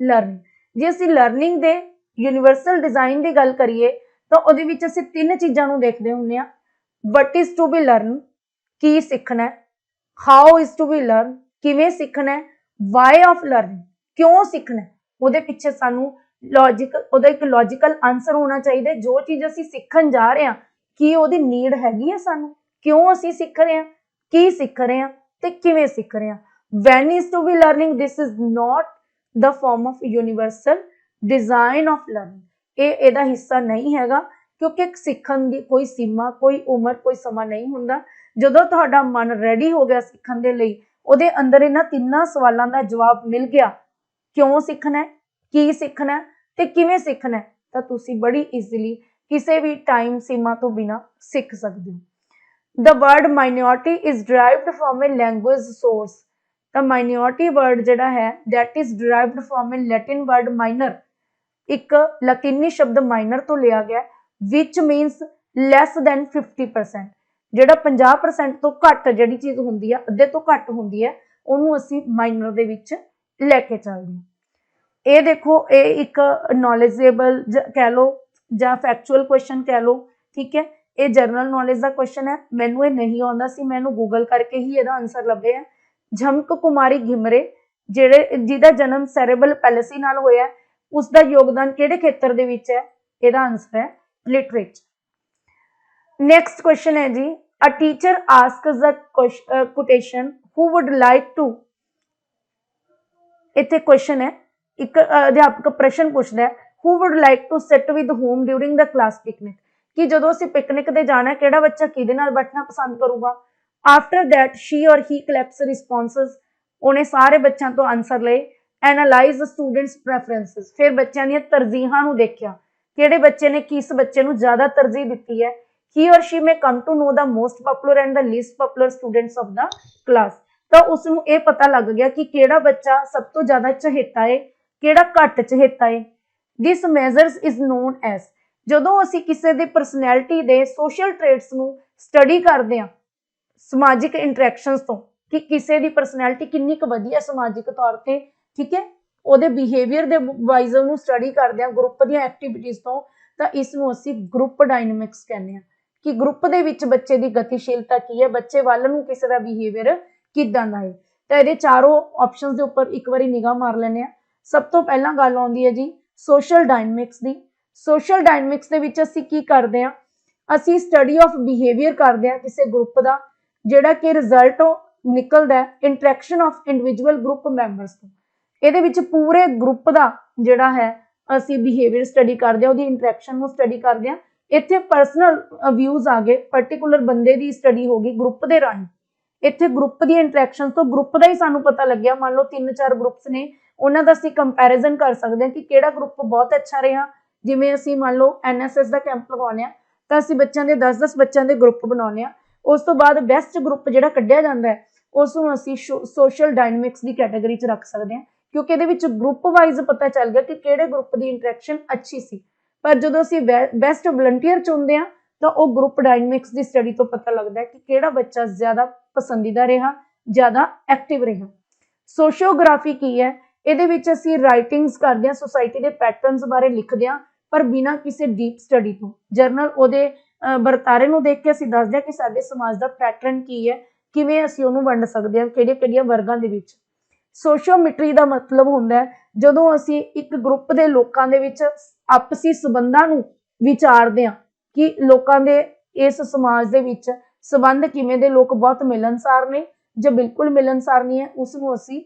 learning। ਜੇ ਅਸੀਂ ਲਰਨਿੰਗ ਦੇ ਯੂਨੀਵਰਸਲ ਡਿਜ਼ਾਈਨ ਦੀ ਗੱਲ ਕਰੀਏ ਤਾਂ ਉਹਦੇ ਵਿੱਚ ਅਸੀਂ 3 ਚੀਜ਼ਾਂ ਨੂੰ ਦੇਖਦੇ ਹੁੰਦੇ ਆ। what is to be learn, ਕੀ ਸਿੱਖਣਾ ਹੈ, how is to be learn, ਕਿਵੇਂ ਸਿੱਖਣਾ ਹੈ, why of learning, ਕਿਉਂ ਸਿੱਖਣਾ ਹੈ। ਉਹਦੇ ਪਿੱਛੇ ਸਾਨੂੰ ਉਹਦਾ ਇੱਕ ਲੌਜੀਕਲ ਆਨਸਰ ਹੋਣਾ ਚਾਹੀਦਾ, ਜੋ ਚੀਜ਼ ਅਸੀਂ ਸਿੱਖਣ ਜਾ ਰਹੇ ਹਾਂ ਕੀ ਉਹਦੀ ਨੀਡ ਹੈਗੀ ਹੈ ਸਾਨੂੰ, ਕਿਉਂ ਅਸੀਂ ਸਿੱਖ ਰਹੇ ਹਾਂ, ਕੀ ਸਿੱਖ ਰਹੇ ਹਾਂ ਤੇ ਕਿਵੇਂ ਸਿੱਖ ਰਹੇ ਹਾਂ। when is to be learning, this is not the form of universal design of learning। ਇਹ ਇਹਦਾ ਹਿੱਸਾ ਨਹੀਂ ਹੈਗਾ, ਕਿਉਂਕਿ ਸਿੱਖਣ ਦੀ ਕੋਈ ਸੀਮਾ, ਕੋਈ ਉਮਰ, ਕੋਈ ਸਮਾਂ ਨਹੀਂ ਹੁੰਦਾ। ਜਦੋਂ ਤੁਹਾਡਾ ਮਨ ਰੈਡੀ ਹੋ ਗਿਆ ਸਿੱਖਣ ਦੇ ਲਈ, ਉਹਦੇ ਅੰਦਰ ਇਹਨਾਂ 3 ਸਵਾਲਾਂ ਦਾ ਜਵਾਬ ਮਿਲ ਗਿਆ, ਕਿਉਂ ਸਿੱਖਣਾ ਹੈ, ਕੀ ਸਿੱਖਣਾ ਹੈ ਤੇ ਕਿਵੇਂ ਸਿੱਖਣਾ ਹੈ, ਤਾਂ ਤੁਸੀਂ ਬੜੀ ਈਜ਼ੀਲੀ ਕਿਸੇ ਵੀ ਟਾਈਮ ਸੀਮਾ ਤੋਂ ਬਿਨਾਂ ਸਿੱਖ ਸਕਦੇ ਹੋ। The word minority is derived from a language source। ਤਾਂ minority word ਜਿਹੜਾ ਹੈ that is derived from a Latin word minor, ਇੱਕ ਲਾਤੀਨੀ ਸ਼ਬਦ ਮਾਈਨਰ ਤੋਂ ਲਿਆ ਗਿਆ, which means less than 50%। ਜਿਹੜਾ 50% ਤੋਂ ਘੱਟ ਜਿਹੜੀ ਚੀਜ਼ ਹੁੰਦੀ ਹੈ, ਅੱਧੇ ਤੋਂ ਘੱਟ ਹੁੰਦੀ ਹੈ, ਉਹਨੂੰ ਅਸੀਂ ਮਾਈਨਰ ਦੇ ਵਿੱਚ ਲੈ ਕੇ ਚੱਲਦੇ ਹਾਂ। ਇਹ ਦੇਖੋ, ਇਹ ਇੱਕ ਨੌਲੇਜੇਬਲ ਕਹਿ ਲਓ ਜਾਂ ਫੈਕਚੁਅਲ ਕੁਐਸਚਨ ਕਹਿ ਲਓ, ਠੀਕ ਹੈ। ਇਹ ਜਨਰਲ ਨੌਲੇਜ ਦਾ ਕੁਐਸਚਨ ਹੈ, ਮੈਨੂੰ ਇਹ ਨਹੀਂ ਆਉਂਦਾ ਸੀ, ਮੈਂ ਇਹਨੂੰ ਗੂਗਲ ਕਰਕੇ ਹੀ ਇਹਦਾ ਆਨਸਰ ਲੱਭਿਆ। ਝਮਕ ਕੁਮਾਰੀ ਘਿਮਰੇ ਜਿਹਦਾ ਜਨਮ ਸੈਰੇਬਲ ਪੈਲਸੀ ਨਾਲ ਹੋਇਆ, ਉਸ ਦਾ ਯੋਗਦਾਨ ਕਿਹੜੇ ਖੇਤਰ ਦੇ ਵਿੱਚ ਹੈ? ਇਹਦਾ ਆਨਸਰ ਹੈ ਲਿਟਰੇਚਰ। ਨੈਕਸਟ ਕੁਐਸਚਨ ਹੈ ਜੀ, a teacher asks the quotation who would like to ਇੱਥੇ ਕੁਐਸਚਨ ਹੈ, ਇੱਕ ਅਧਿਆਪਕ ਪ੍ਰਸ਼ਨ ਪੁੱਛਦਾ ਹੈ, who would like to sit with whom during the class picnic, ਕਿ ਜਦੋਂ ਅਸੀਂ ਪਿਕਨਿਕ ਤੇ ਜਾਣਾ ਕਿਹੜਾ ਬੱਚਾ ਕਿਹਦੇ ਨਾਲ ਬੈਠਣਾ ਪਸੰਦ ਕਰੂਗਾ। After that she or he collects responses, ਉਹਨੇ ਸਾਰੇ ਬੱਚਿਆਂ ਤੋਂ ਆਨਸਰ ਲਏ। ਐਨਾਲਾਈਜ਼ ਸਟੂਡੈਂਟਸ ਪ੍ਰੈਫਰੈਂਸਸ, ਫਿਰ ਬੱਚਿਆਂ ਦੀਆਂ ਤਰਜੀਹਾਂ ਨੂੰ ਦੇਖਿਆ, ਕਿਹੜੇ ਬੱਚੇ ਨੇ ਕਿਸ ਬੱਚੇ ਨੂੰ ਜ਼ਿਆਦਾ ਤਰਜੀਹ ਦਿੱਤੀ ਹੈ। he or she may come to know the most popular and the least popular students of the class, ਤਾਂ ਉਸ ਨੂੰ ਇਹ ਪਤਾ ਲੱਗ ਗਿਆ ਕਿ ਕਿਹੜਾ ਬੱਚਾ ਸਭ ਤੋਂ ਜ਼ਿਆਦਾ ਚਹੇਤਾ ਹੈ, ਕਿਹੜਾ ਘੱਟ ਚਹੇਤਾ ਹੈ। this measures is known as, ਜਦੋਂ ਅਸੀਂ ਕਿਸੇ ਦੀ ਪਰਸਨੈਲਿਟੀ ਦੇ ਸੋਸ਼ਲ ਟ੍ਰੇਟਸ ਨੂੰ ਸਟੱਡੀ ਕਰਦੇ ਹਾਂ ਸਮਾਜਿਕ ਇੰਟਰੈਕਸ਼ਨਸ ਤੋਂ, ਕਿ ਕਿਸੇ ਦੀ ਪਰਸਨੈਲਿਟੀ ਕਿੰਨੀ ਕੁ ਵਧੀਆ ਸਮਾਜਿਕ ਤੌਰ ਤੇ, ਠੀਕ ਹੈ, ਉਹਦੇ ਬਿਹੇਵੀਅਰ ਦੇ ਵਾਈਜ਼ ਨੂੰ ਸਟੱਡੀ ਕਰਦੇ ਹਾਂ ਗਰੁੱਪ ਦੀਆਂ ਐਕਟੀਵਿਟੀਜ਼ ਤੋਂ, ਤਾਂ ਇਸ ਨੂੰ ਅਸੀਂ ਗਰੁੱਪ ਡਾਇਨਾਮਿਕਸ ਕਹਿੰਦੇ ਹਾਂ, ਕਿ ਗਰੁੱਪ ਦੇ ਵਿੱਚ ਬੱਚੇ ਦੀ ਗਤੀਸ਼ੀਲਤਾ ਕੀ ਹੈ, ਬੱਚੇ ਵੱਲ ਨੂੰ ਕਿਸੇ ਦਾ ਬਿਹੇਵੀਅਰ ਕਿੱਦਾਂ ਦਾ ਹੈ। ਤਾਂ ਇਹਦੇ ਚਾਰੋਂ ਆਪਸ਼ਨਸ ਦੇ ਉੱਪਰ ਇੱਕ ਵਾਰੀ ਨਿਗਾਹ ਮਾਰ ਲੈਂਦੇ ਹਾਂ। ਸਭ ਤੋਂ ਪਹਿਲਾਂ ਗੱਲ ਆਉਂਦੀ ਹੈ ਜੀ ਸੋਸ਼ਲ ਡਾਇਨਾਮਿਕਸ ਦੀ। ਸੋਸ਼ਲ ਡਾਇਨਾਮਿਕਸ ਦੇ ਵਿੱਚ ਅਸੀਂ ਕੀ ਕਰਦੇ ਹਾਂ, ਅਸੀਂ ਸਟੱਡੀ ਆਫ ਬਿਹੇਵੀਅਰ ਕਰਦੇ ਹਾਂ ਕਿਸੇ ਗਰੁੱਪ ਦਾ, ਜਿਹੜਾ ਕਿ ਰਿਜ਼ਲਟ ਨਿਕਲਦਾ ਹੈ interaction of individual group members ਤੋਂ। ਇਹਦੇ ਵਿੱਚ ਪੂਰੇ ਗਰੁੱਪ ਦਾ ਜਿਹੜਾ ਹੈ ਅਸੀਂ ਬਿਹੇਵੀਅਰ ਸਟੱਡੀ ਕਰਦੇ ਹਾਂ, ਉਹਦੀ ਇੰਟਰੈਕਸ਼ਨ ਨੂੰ ਸਟੱਡੀ ਕਰਦੇ ਹਾਂ। ਇੱਥੇ ਪਰਸਨਲ ਵਿਊਜ਼ ਆ ਗਏ, ਪਰਟੀਕੂਲਰ ਬੰਦੇ ਦੀ ਸਟੱਡੀ ਹੋ ਗਈ ਗਰੁੱਪ ਦੇ ਰਾਹੀਂ। ਇੱਥੇ ਗਰੁੱਪ ਦੀ ਇੰਟਰੈਕਸ਼ਨ ਤੋਂ ਗਰੁੱਪ ਦਾ ਹੀ ਸਾਨੂੰ ਪਤਾ ਲੱਗਿਆ, ਮੰਨ ਲਓ 3-4 ਗਰੁੱਪਸ ਨੇ, ਉਹਨਾਂ ਦਾ ਅਸੀਂ ਕੰਪੈਰੀਜ਼ਨ ਕਰ ਸਕਦੇ ਹਾਂ ਕਿ ਕਿਹੜਾ ਗਰੁੱਪ ਬਹੁਤ ਅੱਛਾ ਰਿਹਾ। ਜਿਵੇਂ ਅਸੀਂ ਮੰਨ ਲਓ NSS ਦਾ ਕੈਂਪ ਲਗਾਉਂਦੇ ਹਾਂ ਤਾਂ ਅਸੀਂ ਬੱਚਿਆਂ ਦੇ 10-10 ਬੱਚਿਆਂ ਦੇ ਗਰੁੱਪ ਬਣਾਉਂਦੇ ਹਾਂ। ਉਸ ਤੋਂ ਬਾਅਦ ਬੈਸਟ ਗਰੁੱਪ ਜਿਹੜਾ ਕੱਢਿਆ ਜਾਂਦਾ ਹੈ ਉਸ ਨੂੰ ਅਸੀਂ ਸੋਸ਼ਲ ਡਾਇਨਾਮਿਕਸ ਦੀ ਕੈਟਾਗਰੀ 'ਚ ਰੱਖ ਸਕਦੇ ਹਾਂ, ਕਿਉਂਕਿ ਇਹਦੇ ਵਿੱਚ ਗਰੁੱਪ ਵਾਈਜ਼ ਪਤਾ ਚੱਲ ਗਿਆ ਕਿ ਕਿਹੜੇ ਗਰੁੱਪ ਦੀ ਇੰਟਰੈਕਸ਼ਨ ਅੱਛੀ ਸੀ। ਪਰ ਜਦੋਂ ਅਸੀਂ ਬੈਸਟ ਵਲੰਟੀਅਰ ਚੁਣਦੇ ਹਾਂ ਤਾਂ ਉਹ ਗਰੁੱਪ ਡਾਇਨਾਮਿਕਸ ਦੀ ਸਟੱਡੀ ਤੋਂ ਪਤਾ ਲੱਗਦਾ ਹੈ ਕਿ ਕਿਹੜਾ ਬੱਚਾ ਜ਼ਿਆਦਾ ਪਸੰਦੀਦਾ ਰਿਹਾ, ਜ਼ਿਆਦਾ ਐਕਟਿਵ ਰਿਹਾ। ਸੋਸ਼ੀਓਗ੍ਰਾਫੀ ਕੀ ਹੈ, ਇਹਦੇ ਵਿੱਚ ਅਸੀਂ ਰਾਈਟਿੰਗਸ ਕਰਦੇ ਹਾਂ, ਸੁਸਾਇਟੀ ਦੇ ਪੈਟਰਨਸ ਬਾਰੇ ਲਿਖਦੇ ਹਾਂ, ਪਰ ਬਿਨਾਂ ਕਿਸੇ ਡੀਪ ਸਟੱਡੀ ਤੋਂ। ਜਰਨਲ ਉਹਦੇ ਵਰਤਾਰੇ ਨੂੰ ਦੇਖ ਕੇ ਅਸੀਂ ਦੱਸਦੇ ਹਾਂ ਕਿ ਸਾਡੇ ਸਮਾਜ ਦਾ ਪੈਟਰਨ ਕੀ ਹੈ, ਕਿਵੇਂ ਅਸੀਂ ਉਹਨੂੰ ਵੰਡ ਸਕਦੇ ਹਾਂ ਕਿਹੜੀਆਂ ਵਰਗਾਂ ਦੇ ਵਿੱਚ। ਸੋਸ਼ੀਓਮੈਟਰੀ ਦਾ ਮਤਲਬ ਹੁੰਦਾ ਹੈ ਜਦੋਂ ਅਸੀਂ ਇੱਕ ਗਰੁੱਪ ਦੇ ਲੋਕਾਂ ਦੇ ਵਿੱਚ ਆਪਸੀ ਸੰਬੰਧਾਂ ਨੂੰ ਵਿਚਾਰਦੇ ਹਾਂ ਕਿ ਲੋਕਾਂ ਦੇ ਇਸ ਸਮਾਜ ਦੇ ਵਿੱਚ ਸੰਬੰਧ ਕਿਵੇਂ ਦੇ, ਲੋਕ ਬਹੁਤ ਮਿਲਣਸਾਰ ਨੇ ਜਾਂ ਬਿਲਕੁਲ ਮਿਲਣਸਾਰ ਨਹੀਂ ਹੈ, ਉਸ ਨੂੰ ਅਸੀਂ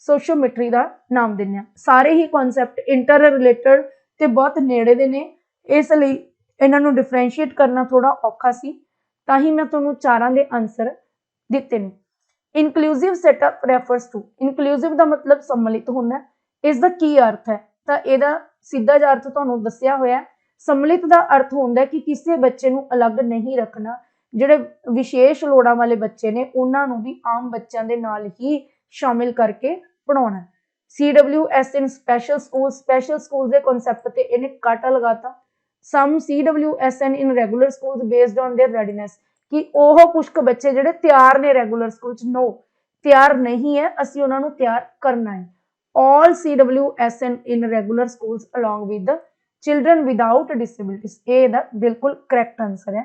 ਸੋਸ਼ੀਓਮੈਟਰੀ ਦਾ ਨਾਮ ਦਿੰਦੇ ਹਾਂ। ਸਾਰੇ ਹੀ ਕਨਸੈਪਟ ਇੰਟਰ ਰਿਲੇਟਡ ਤੇ ਬਹੁਤ ਨੇੜੇ ਦੇ ਨੇ, ਇਸ ਲਈ ਇਹਨਾਂ ਨੂੰ ਡਿਫਰੈਂਸ਼ੀਏਟ ਕਰਨਾ ਥੋੜਾ ਔਖਾ ਸੀ, ਤਾਂ ਹੀ ਮੈਂ ਤੁਹਾਨੂੰ ਚਾਰਾਂ ਦੇ ਆਨਸਰ ਦਿੱਤੇ ਨੇ। Inclusive setup refers to, inclusive ਦਾ ਮਤਲਬ ਸੰਮਿਲਿਤ ਹੁੰਦਾ। ਇਸ ਦਾ ਕੀ ਅਰਥ ਹੈ, ਤਾਂ ਇਹਦਾ ਸਿੱਧਾ ਜਿਹਾ ਅਰਥ ਤੁਹਾਨੂੰ ਦੱਸਿਆ ਹੋਇਆ। ਸੰਮਿਲਿਤ ਦਾ ਅਰਥ ਹੁੰਦਾ ਕਿ ਕਿਸੇ ਬੱਚੇ ਨੂੰ ਅਲੱਗ ਨਹੀਂ ਰੱਖਣਾ, ਜਿਹੜੇ ਵਿਸ਼ੇਸ਼ ਲੋੜਾਂ ਵਾਲੇ ਬੱਚੇ ਨੇ ਉਹਨਾਂ ਨੂੰ ਵੀ ਆਮ ਬੱਚਿਆਂ ਦੇ ਨਾਲ ਹੀ ਸ਼ਾਮਿਲ ਕਰਕੇ ਪੜਾਉਣਾ। CWSN ਸਪੈਸ਼ਲ ਸਕੂਲ ਦੇ ਕਨਸੈਪਟ ਤੇ ਇਹਨੇ ਕਾਟਾ ਲਗਾਤਾ। ਸਮ CWSN in regular schools based on their readiness, ਕਿ ਉਹ ਕੁਝ ਕੁ ਬੱਚੇ ਜਿਹੜੇ ਤਿਆਰ ਨੇ ਰੈਗੂਲਰ ਸਕੂਲ ਚ, ਨੋ ਤਿਆਰ ਨਹੀਂ ਹੈ, ਅਸੀਂ ਉਹਨਾਂ ਨੂੰ ਤਿਆਰ ਕਰਨਾ ਹੈ। all CWSN in regular schools along with the children without disabilities, ਇਹ ਇਹਦਾ ਬਿਲਕੁਲ ਕਰੈਕਟ ਆਨਸਰ ਹੈ।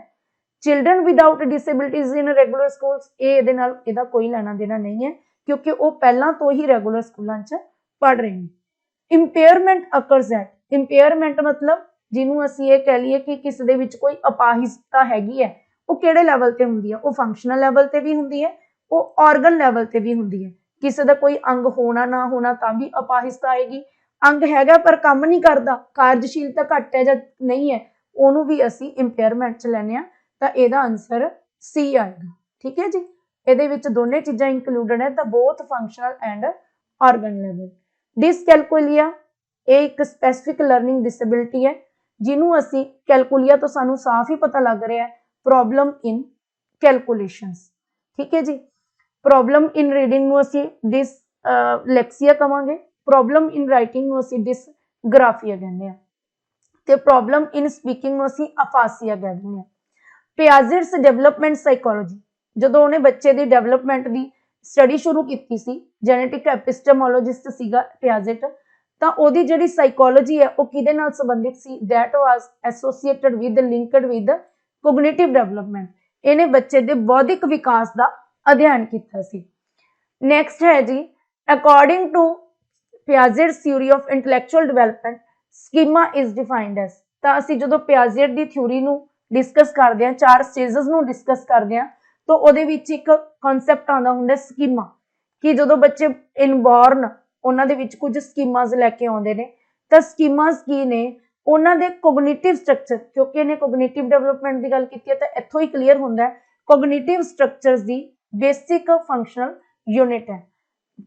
children without disabilities in regular schools, ਇਹ ਇਹਦੇ ਨਾਲ ਇਹਦਾ ਕੋਈ ਲੈਣਾ ਦੇਣਾ ਨਹੀਂ ਹੈ, ਕਿਉਂਕਿ ਉਹ ਪਹਿਲਾਂ ਤੋਂ ਹੀ ਰੈਗੂਲਰ ਸਕੂਲਾਂ 'ਚ ਪੜ੍ਹ ਰਹੇ ਨੇ। ਇੰਪੇਅਰਮੈਂਟ ਅਕਰਸ ਐਟ, ਇੰਪੇਅਰਮੈਂਟ ਮਤਲਬ ਜਿਹਨੂੰ ਅਸੀਂ ਇਹ ਕਹਿ ਲਈਏ ਕਿ ਕਿਸੇ ਦੇ ਵਿੱਚ ਕੋਈ ਅਪਾਹਿਜਤਾ ਹੈਗੀ ਹੈ, ਉਹ ਕਿਹੜੇ ਲੈਵਲ ਤੇ ਹੁੰਦੀ ਹੈ, ਉਹ ਫੰਕਸ਼ਨਲ ਲੈਵਲ ਤੇ ਵੀ ਹੁੰਦੀ ਹੈ, ਉਹ ਆਰਗਨ ਲੈਵਲ ਤੇ ਵੀ ਹੁੰਦੀ ਹੈ। ਕਿਸੇ ਦਾ ਕੋਈ ਅੰਗ ਹੋਣਾ ਨਾ ਹੋਣਾ ਤਾਂ ਵੀ ਅਪਾਹਿਜਤਾ ਆਏਗੀ, ਅੰਗ ਹੈਗਾ ਪਰ ਕੰਮ ਨਹੀਂ ਕਰਦਾ, ਕਾਰਜਸ਼ੀਲਤਾ ਘੱਟ ਹੈ ਜਾਂ ਨਹੀਂ ਹੈ, ਉਹਨੂੰ ਵੀ ਅਸੀਂ ਇੰਪੇਅਰਮੈਂਟ 'ਚ ਲੈਂਦੇ ਹਾਂ, ਤਾਂ ਇਹਦਾ ਆਨਸਰ C ਆਏਗਾ। ਠੀਕ ਹੈ ਜੀ, ਇਹਦੇ ਵਿੱਚ ਦੋਨੇ ਚੀਜ਼ਾਂ ਇੰਕਲੂਡਡ ਹੈ, ਤਾਂ ਬੋਥ ਫੰਕਸ਼ਨਲ ਐਂਡ ਆਰਗਨ ਲੈਵਲ। ਡਿਸਕੈਲਕੁਲੀਆ, ਇਹ ਇੱਕ ਸਪੈਸੀਫਿਕ ਲਰਨਿੰਗ ਡਿਸੇਬਿਲਿਟੀ ਹੈ, ਜਿਹਨੂੰ ਅਸੀਂ ਕੈਲਕੁਲੀਆ ਤੋਂ ਸਾਨੂੰ ਸਾਫ਼ ਹੀ ਪਤਾ ਲੱਗ ਰਿਹਾ ਹੈ ਪ੍ਰੋਬਲਮ ਇਨ ਕੈਲਕੂਲੇਸ਼ਨਸ। ਠੀਕ ਹੈ ਜੀ, ਪ੍ਰੋਬਲਮ ਇਨ ਰੀਡਿੰਗ ਨੂੰ ਅਸੀਂ ਡਿਸਲੈਕਸੀਆ ਕਵਾਂਗੇ, ਪ੍ਰੋਬਲਮ ਇਨ ਰਾਈਟਿੰਗ ਨੂੰ ਅਸੀਂ ਡਿਸਗ੍ਰਾਫੀਆ ਕਹਿੰਦੇ ਹਾਂ, ਤੇ ਪ੍ਰੋਬਲਮ ਇਨ ਸਪੀਕਿੰਗ ਨੂੰ ਅਸੀਂ ਅਫਾਸੀਆ ਕਹਿੰਦੇ ਹਾਂ। ਪਿਆਜ਼ੇਟਸ ਡਿਵੈਲਪਮੈਂਟ ਸਾਈਕੋਲੋਜੀ, ਜਦੋਂ ਉਹਨੇ ਬੱਚੇ ਦੀ ਡਿਵੈਲਪਮੈਂਟ ਦੀ ਸਟੱਡੀ ਸ਼ੁਰੂ ਕੀਤੀ ਸੀ, ਜੈਨੇਟਿਕ ਐਪਿਸਟਮੋਲੋਜਿਸਟ ਸੀਗਾ ਪਿਆਜ਼ੇਟ, ਤਾਂ ਉਹਦੀ ਜਿਹੜੀ ਸਾਈਕੋਲੋਜੀ ਹੈ ਉਹ ਕਿਹਦੇ ਨਾਲ ਸੰਬੰਧਿਤ ਸੀ, that was associated with linked with cognitive development, ਇਹਨੇ ਬੱਚੇ ਦੇ ਬੌਧਿਕ ਵਿਕਾਸ ਦਾ ਅਧਿਐਨ ਕੀਤਾ ਸੀ। ਨੈਕਸਟ ਹੈ ਜੀ, according to Piaget's theory of intellectual development schema is defined as, ਤਾਂ ਅਸੀਂ ਜਦੋਂ ਪਿਆਜ਼ੇਟ ਦੀ ਥਿਊਰੀ ਨੂੰ ਡਿਸਕਸ ਕਰਦੇ ਹਾਂ, 4 ਸਟੇਜਸ ਨੂੰ ਡਿਸਕਸ ਕਰਦੇ ਹਾਂ, ਤਾਂ ਉਹਦੇ ਵਿੱਚ ਇੱਕ ਕਨਸੈਪਟ ਆਉਂਦਾ ਹੁੰਦਾ ਸਕੀਮਾ, ਕਿ ਜਦੋਂ ਬੱਚੇ ਇਨਬੋਰਨ ਉਹਨਾਂ ਦੇ ਵਿੱਚ ਕੁਝ ਸਕੀਮਾਸ ਲੈ ਕੇ ਆਉਂਦੇ ਨੇ। ਤਾਂ ਸਕੀਮਾਸ ਕੀ ਨੇ, ਉਹਨਾਂ ਦੇ ਕੋਗਨੀਟਿਵ ਸਟਰਕਚਰ, ਕਿਉਂਕਿ ਇਹਨੇ ਕੋਗਨੀਟਿਵ ਡਿਵੈਲਪਮੈਂਟ ਦੀ ਗੱਲ ਕੀਤੀ ਹੈ ਤਾਂ ਇੱਥੋਂ ਹੀ ਕਲੀਅਰ ਹੁੰਦਾ ਹੈ ਕੋਗਨੀਟਿਵ ਸਟਰਕਚਰਸ ਦੀ ਬੇਸਿਕ ਫੰਕਸ਼ਨਲ ਯੂਨਿਟ ਹੈ।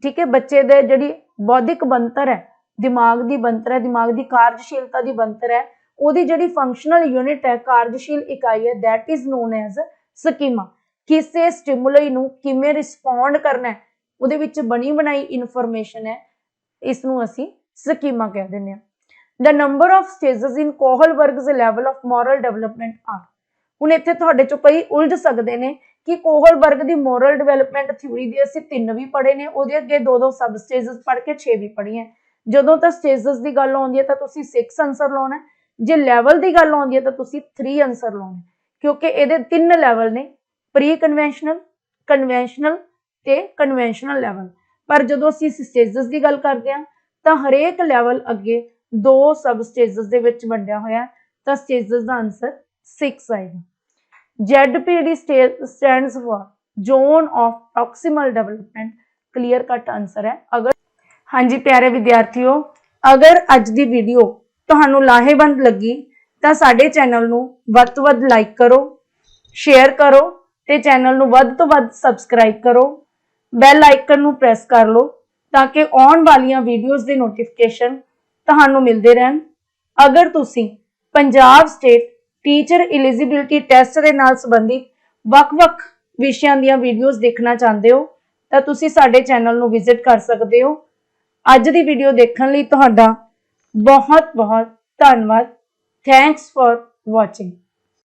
ਠੀਕ ਹੈ, ਬੱਚੇ ਦੇ ਜਿਹੜੀ ਬੌਧਿਕ ਬਣਤਰ ਹੈ, ਦਿਮਾਗ ਦੀ ਬਣਤਰ ਹੈ, ਦਿਮਾਗ ਦੀ ਕਾਰਜਸ਼ੀਲਤਾ ਦੀ ਬਣਤਰ ਹੈ, ਉਹਦੀ ਜਿਹੜੀ ਫੰਕਸ਼ਨਲ ਯੂਨਿਟ ਹੈ, ਕਾਰਜਸ਼ੀਲ ਇਕਾਈ ਹੈ, that is known as ਸਕੀਮਾ। ਕਿਸੇ ਸਟਿਮੂਲੀ ਨੂੰ ਕਿਵੇਂ ਰਿਸਪੌਂਡ ਕਰਨਾ ਹੈ, ਉਹਦੇ ਵਿੱਚ ਬਣੀ ਬਣਾਈ ਇਨਫੋਰਮੇਸ਼ਨ ਹੈ, ਇਸ ਨੂੰ ਅਸੀਂ ਸਕੀਮਾ ਕਹਿ ਦਿੰਦੇ ਹਾਂ। The number of stages in Kohlberg's level of moral development are। ਹੁਣ ਇੱਥੇ ਤੁਹਾਡੇ ਚੋਂ ਕਈ ਉਲਝ ਸਕਦੇ ਨੇ ਕਿ ਕੋਹਲਬਰਗ ਦੀ ਮੋਰਲ ਡਿਵੈਲਪਮੈਂਟ ਥਿਊਰੀ ਦੇ ਅਸੀਂ 3 ਵੀ ਪੜ੍ਹੇ ਨੇ, ਉਹਦੇ ਅੱਗੇ 2 ਸਬ ਸਟੇਜਸ ਪੜ੍ਹ ਕੇ 6 ਵੀ ਪੜ੍ਹੀਆਂ। ਜਦੋਂ ਤਾਂ ਸਟੇਜਸ ਦੀ ਗੱਲ ਆਉਂਦੀ ਹੈ ਤਾਂ ਤੁਸੀਂ 6 ਆਨਸਰ ਲਾਉਣਾ, ਜੇ ਲੈਵਲ ਦੀ ਗੱਲ ਆਉਂਦੀ ਹੈ ਤਾਂ ਤੁਸੀਂ 3 ਆਨਸਰ ਲਾਉਣੇ, ਕਿਉਂਕਿ ਇਹਦੇ 3 ਲੈਵਲ ਨੇ, ਪ੍ਰੀ ਕਨਵੈਨਸ਼ਨਲ, ਕਨਵੈਨਸ਼ਨਲ ਤੇ ਕਨਵੈਨਸ਼ਨਲ ਲੈਵਲ। ਪਰ ਜਦੋਂ ਅਸੀਂ ਸਟੇਜਸ ਦੀ ਗੱਲ ਕਰਦੇ ਹਾਂ ਤਾਂ ਹਰੇਕ ਲੈਵਲ ਅੱਗੇ 2 ਸਬ ਸਟੇਜਸ ਦੇ ਵਿੱਚ ਵੰਡਿਆ ਹੋਇਆ, ਤਾਂ ਸਟੇਜਸ ਦਾ ਆਨਸਰ 6 ਆਏਗਾ। ZPD stands for Zone of Proximal Development, clear cut answer है। अगर हाँ जी प्यारे विद्यार्थियों, अगर अज दी वीडियो तुहानू लाहेबंद लगी तो साडे चैनल नू वध तो वध लाइक करो, शेयर करो ते चैनल नू वध तो वध सबसक्राइब करो, बैल आइकन नू प्रेस कर लो ताकि आउण वालियां वीडियोज़ दे नोटिफिकेशन तुहानू मिलते रहन। अगर तुसी Punjab state teacher eligibility test के नाल संबंधित वख-वख विषयां दीयां वीडियोज़ देखना चाहते हो तो तुसी साडे चैनल नू विजिट कर सकते हो। अज दी वीडियो देखने लई तुहाडा बहुत बहुत धन्नवाद। Thanks for watching.